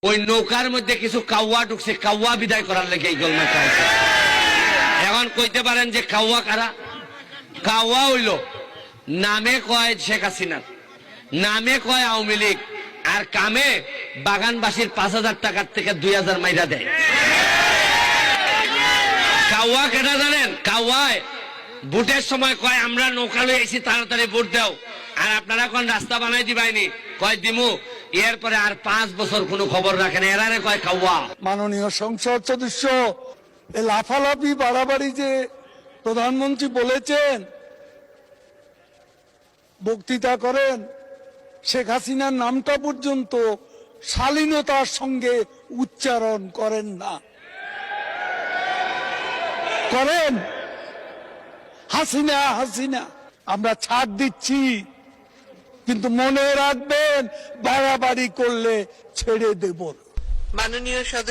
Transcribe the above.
ওই নৌকার মধ্যে কিছু কাউয়া ঢুকছে, কাউয়া বিদায় করার লেগে এই গোলমাল চাইছে। এখন কইতে পারেন যে কাউয়া কারা? কাউয়া হইল নামে কয় শেখ হাসিনা, নামে কয় আওয়ামী লীগ, আর কামে বাগানবাসীর 5,000 টাকার থেকে 2,000 মাইরা দেয়। কাউয়া কেটা জানেন? কাউয়ায় ভোটের সময় কয় আমরা নৌকা লই আইছি, তাড়াতাড়ি ভোট দাও, আর আপনারা কোন রাস্তা বানাই দিবাইনি, কয় দিমু, এরপরে আর 5 বছর কোনো খবর রাখেন, এরারে কয় কাউয়া। মাননীয় সংসদ সদস্য এই লাফালাফি বাড়াবাড়ি যে প্রধানমন্ত্রী বলেছেন, বক্তৃতা করেন, শেখ হাসিনার নামটা পর্যন্ত শালীনতার সঙ্গে উচ্চারণ করেন না। করেন হাসিনা হাসিনা, আমরা ছাড় দিচ্ছি, কিন্তু মনে রাখবেন বাড়াবাড়ি করলে ছেড়ে দেব। মাননীয় সদস্য